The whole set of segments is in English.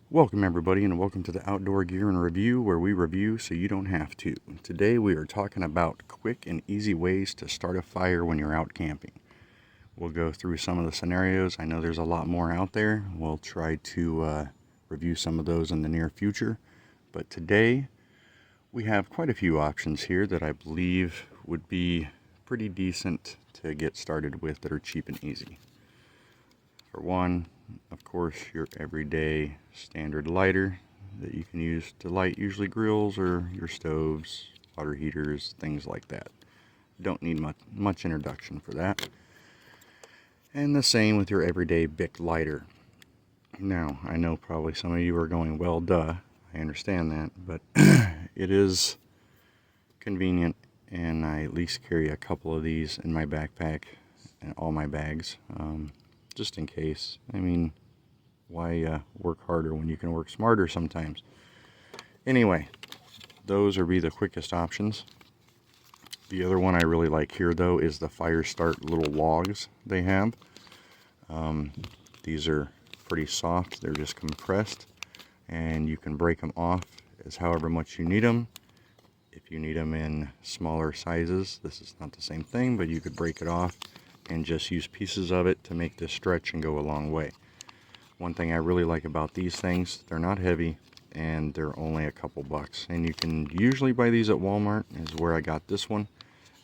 Welcome everybody, and welcome to the Outdoor Gear and Review, where we review so you don't have to. Today we are talking about quick and easy ways to start a fire when you're out camping. We'll go through some of the scenarios. I know there's a lot more out there. We'll try to review some of those in the near future. But today we have quite a few options here that I believe would be pretty decent to get started with, that are cheap and easy. For one, of course, your everyday standard lighter that you can use to light usually grills or your stoves, water heaters, things like that. Don't need much introduction for that. And the same with your everyday Bic lighter. Now, I know probably some of you are going, well, duh, I understand that, but it is convenient, and I at least carry a couple of these in my backpack and all my bags, just in case. I mean, why work harder when you can work smarter sometimes? Anyway, those would be the quickest options. The other one I really like here, though, is the Fire Start little logs they have. These are pretty soft. They're just compressed, and you can break them off as however much you need them. If you need them in smaller sizes, this is not the same thing, but you could break it off and just use pieces of it to make this stretch and go a long way. One thing I really like about these things, they're not heavy, and they're only a couple bucks. And you can usually buy these at Walmart, is where I got this one,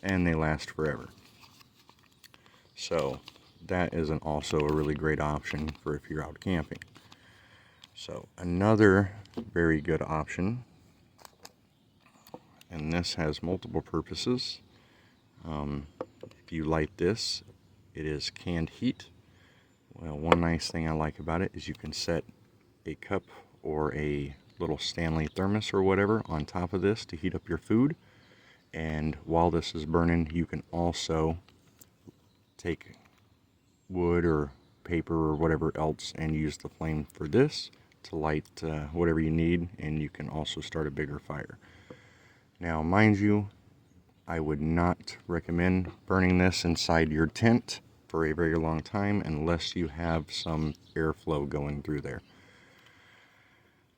and they last forever. So that is also a really great option for if you're out camping. So another very good option, and this has multiple purposes. If you light this, it is canned heat. Well, one nice thing I like about it is you can set a cup or a little Stanley thermos or whatever on top of this to heat up your food. And while this is burning, you can also take wood or paper or whatever else and use the flame for this to light whatever you need, and you can also start a bigger fire. Now, mind you, I would not recommend burning this inside your tent for a very long time unless you have some airflow going through there.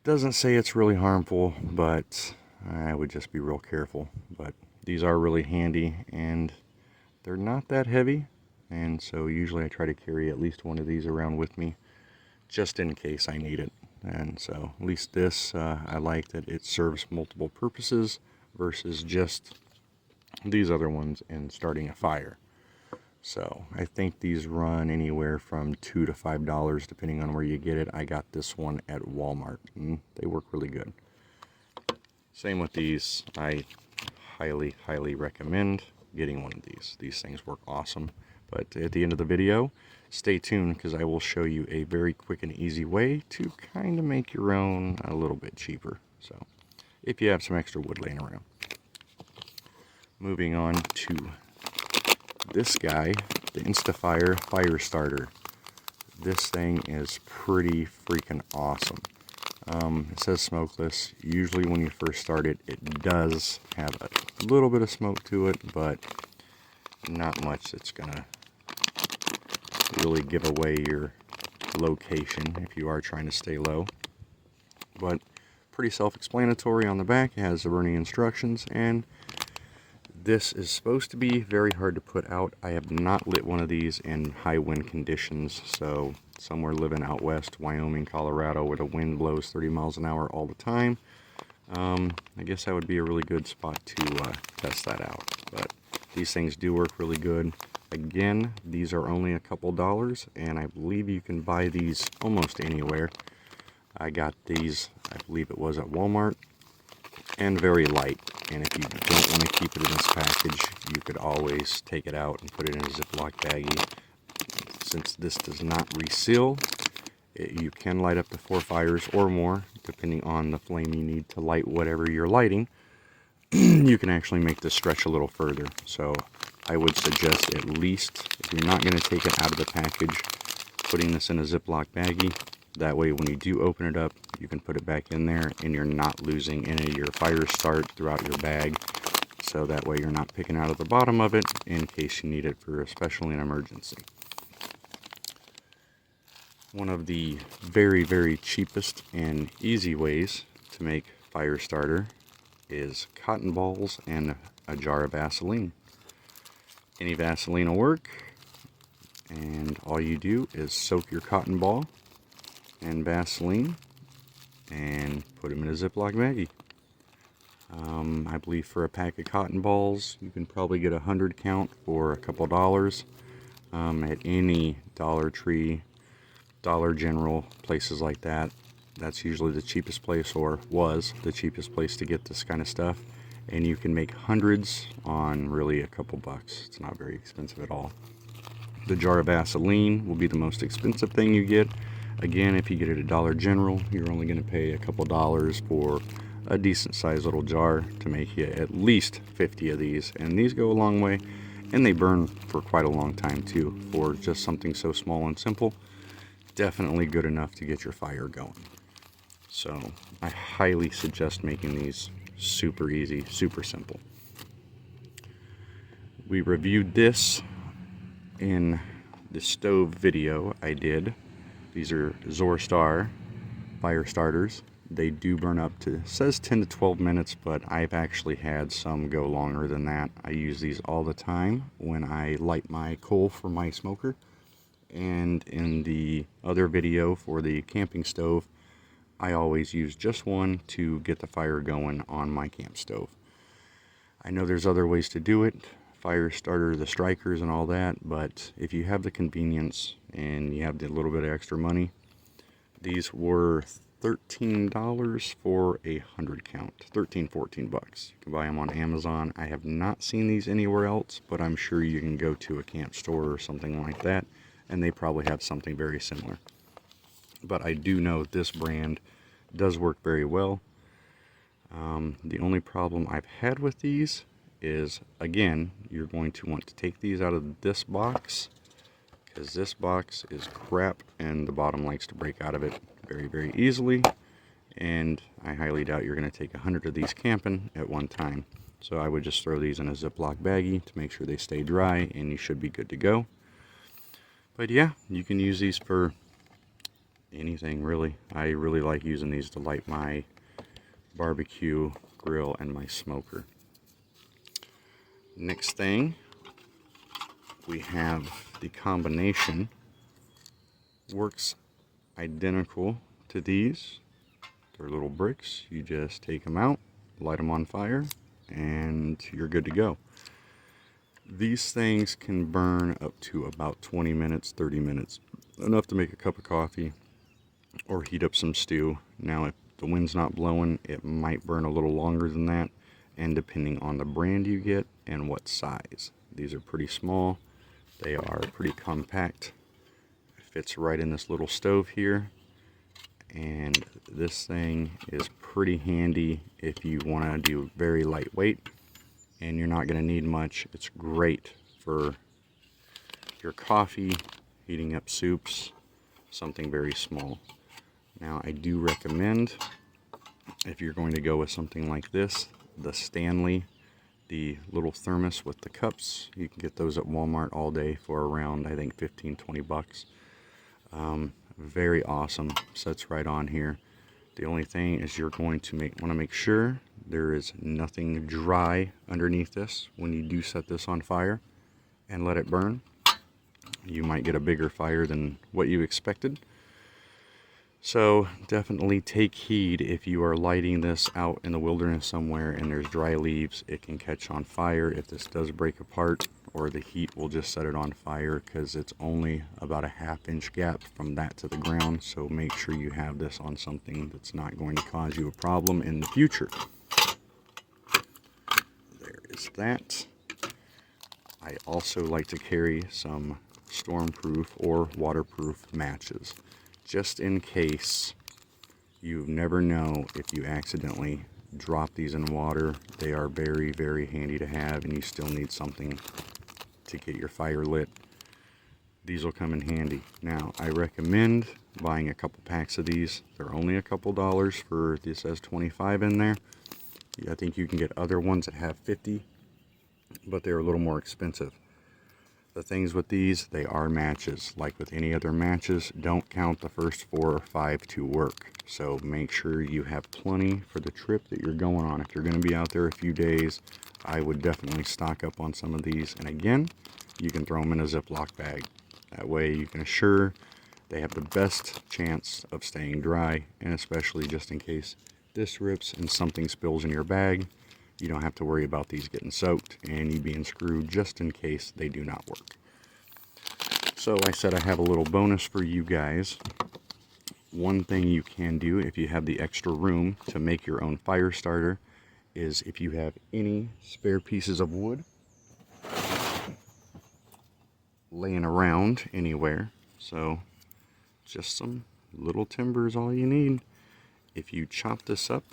Doesn't say it's really harmful, but I would just be real careful. But these are really handy, and they're not that heavy, and so usually I try to carry at least one of these around with me just in case I need it. And so at least this, I like that it serves multiple purposes versus just these other ones in starting a fire. So I think these run anywhere from $2 to $5 depending on where you get it. I got this one at Walmart, and they work really good. Same with these. I highly recommend getting one of these. These things work awesome. But at the end of the video, stay tuned, because I will show you a very quick and easy way to kind of make your own a little bit cheaper. So if you have some extra wood laying around. Moving on to this guy, the Instafire Fire Starter. This thing is pretty freaking awesome. It says smokeless. Usually when you first start it, it does have a little bit of smoke to it, but not much that's gonna really give away your location if you are trying to stay low. But pretty self-explanatory on the back. It has the burning instructions, and this is supposed to be very hard to put out. I have not lit one of these in high wind conditions, so somewhere living out west, Wyoming, Colorado, where the wind blows 30 miles an hour all the time, I guess that would be a really good spot to test that out. But these things do work really good. Again, these are only a couple dollars, and I believe you can buy these almost anywhere. I got these, I believe it was at Walmart, and very light. And if you don't want to keep it in this package, you could always take it out and put it in a Ziploc baggie. Since this does not reseal, you can light up to 4 fires or more, depending on the flame you need to light whatever you're lighting. You can actually make this stretch a little further. So I would suggest, at least, if you're not going to take it out of the package, putting this in a Ziploc baggie. That way when you do open it up, you can put it back in there and you're not losing any of your fire start throughout your bag. So that way you're not picking out of the bottom of it in case you need it for especially an emergency. One of the very, very cheapest and easy ways to make fire starter is cotton balls and a jar of Vaseline. Any Vaseline will work, and all you do is soak your cotton ball and Vaseline and put them in a Ziploc baggie. I believe for a pack of cotton balls you can probably get 100 count for a couple dollars at any Dollar Tree, Dollar General, places like that. That's usually the cheapest place, or was the cheapest place to get this kind of stuff, and you can make hundreds on really a couple bucks. It's not very expensive at all. The jar of Vaseline will be the most expensive thing you get. Again, if you get it at Dollar General, you're only going to pay a couple dollars for a decent sized little jar to make you at least 50 of these, and these go a long way, and they burn for quite a long time too. For just something so small and simple, definitely good enough to get your fire going. So I highly suggest making these super easy, super simple. We reviewed this in the stove video I did. These are Zorstar fire starters. They do burn up to, it says 10 to 12 minutes, but I've actually had some go longer than that. I use these all the time when I light my coal for my smoker. And in the other video for the camping stove, I always use just one to get the fire going on my camp stove. I know there's other ways to do it, fire starter, the strikers and all that, but if you have the convenience and you have the little bit of extra money, these were $13 for a 100 count. 13, 14 bucks. You can buy them on Amazon. I have not seen these anywhere else, but I'm sure you can go to a camp store or something like that, and they probably have something very similar. But I do know this brand does work very well. The only problem I've had with these is, again, you're going to want to take these out of this box, because this box is crap and the bottom likes to break out of it very, very easily, and I highly doubt you're going to take 100 of these camping at one time. So I would just throw these in a Ziploc baggie to make sure they stay dry, and you should be good to go. But yeah, you can use these for anything really. I really like using these to light my barbecue grill and my smoker. Next thing, we have the combination. Works identical to these. They're little bricks. You just take them out, light them on fire, and you're good to go. These things can burn up to about 20 minutes, 30 minutes. Enough to make a cup of coffee or heat up some stew. Now, if the wind's not blowing, it might burn a little longer than that, and depending on the brand you get and what size. These are pretty small. They are pretty compact. It fits right in this little stove here. And this thing is pretty handy if you want to do very lightweight and you're not going to need much. It's great for your coffee, heating up soups, something very small. Now, I do recommend, if you're going to go with something like this, the Stanley, the little thermos with the cups. You can get those at Walmart all day for around, I think, 15-20 bucks. Very awesome. Sets right on here. The only thing is you're going to want to make sure there is nothing dry underneath this when you do set this on fire and let it burn. You might get a bigger fire than what you expected. So definitely take heed if you are lighting this out in the wilderness somewhere and there's dry leaves. It can catch on fire if this does break apart, or the heat will just set it on fire, because it's only about a ½ inch gap from that to the ground. So make sure you have this on something that's not going to cause you a problem in the future. There is that. I also like to carry some stormproof or waterproof matches, just in case. You never know if you accidentally drop these in water. They are very, very handy to have, and you still need something to get your fire lit. These will come in handy. Now, I recommend buying a couple packs of these. They're only a couple dollars. For this has 25 in there. I think you can get other ones that have 50, but they're a little more expensive. The things with these, they are matches. Like with any other matches, don't count the first 4 or 5 to work. So make sure you have plenty for the trip that you're going on. If you're going to be out there a few days, I would definitely stock up on some of these. And again, you can throw them in a Ziploc bag. That way you can assure they have the best chance of staying dry, and especially just in case this rips and something spills in your bag, you don't have to worry about these getting soaked and you being screwed just in case they do not work. So I said I have a little bonus for you guys. One thing you can do if you have the extra room to make your own fire starter is if you have any spare pieces of wood laying around anywhere. So just some little timber is all you need. If you chop this up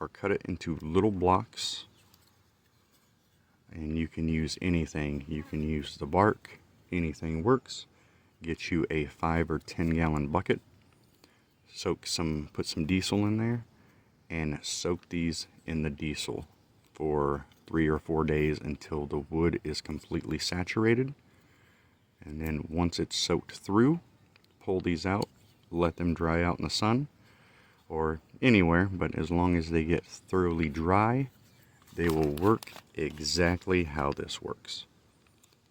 or cut it into little blocks, and you can use anything. You can use the bark, anything works. Get you a 5 or 10 gallon bucket, put some diesel in there, and soak these in the diesel for 3 or 4 days until the wood is completely saturated. And then once it's soaked through, pull these out, let them dry out in the sun or anywhere, but as long as they get thoroughly dry, they will work exactly how this works.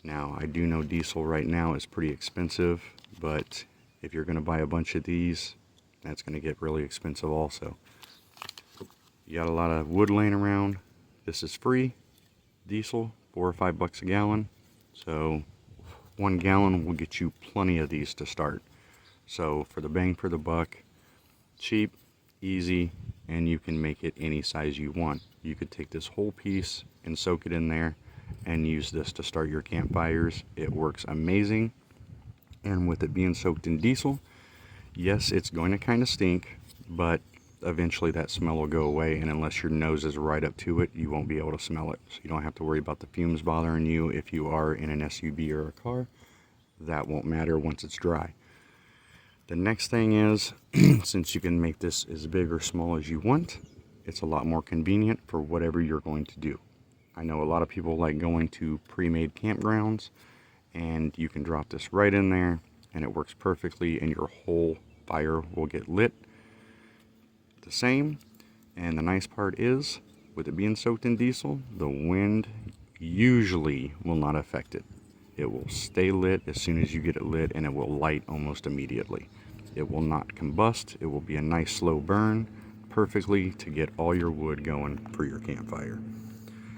Now, I do know diesel right now is pretty expensive, but if you're going to buy a bunch of these, that's going to get really expensive also. You got a lot of wood laying around. This is free. Diesel, $4 or $5 a gallon. So 1 gallon will get you plenty of these to start. So for the bang for the buck, cheap, easy, and you can make it any size you want. You could take this whole piece and soak it in there and use this to start your campfires. It works amazing. And with it being soaked in diesel, yes, it's going to kind of stink, but eventually that smell will go away, and unless your nose is right up to it, you won't be able to smell it. So you don't have to worry about the fumes bothering you. If you are in an SUV or a car, that won't matter once it's dry. The next thing is, since you can make this as big or small as you want, it's a lot more convenient for whatever you're going to do. I know a lot of people like going to pre-made campgrounds, and you can drop this right in there and it works perfectly, and your whole fire will get lit the same. And the nice part is, with it being soaked in diesel, the wind usually will not affect it. It will stay lit as soon as you get it lit, and it will light almost immediately. It will not combust. It will be a nice slow burn, perfectly to get all your wood going for your campfire.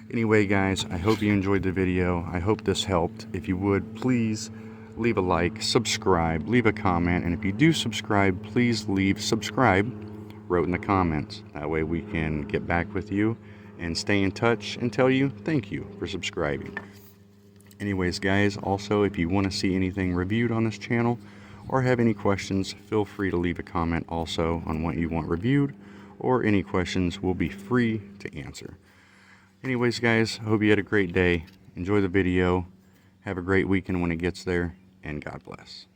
Anyway, guys, I hope you enjoyed the video. I hope this helped. If you would, please leave a like, subscribe, leave a comment, and if you do subscribe, please leave subscribe wrote in the comments. That way we can get back with you and stay in touch and tell you thank you for subscribing. Anyways, guys, also if you want to see anything reviewed on this channel or have any questions, feel free to leave a comment also on what you want reviewed, or any questions will be free to answer. Anyways, guys, I hope you had a great day. Enjoy the video. Have a great weekend when it gets there, and God bless.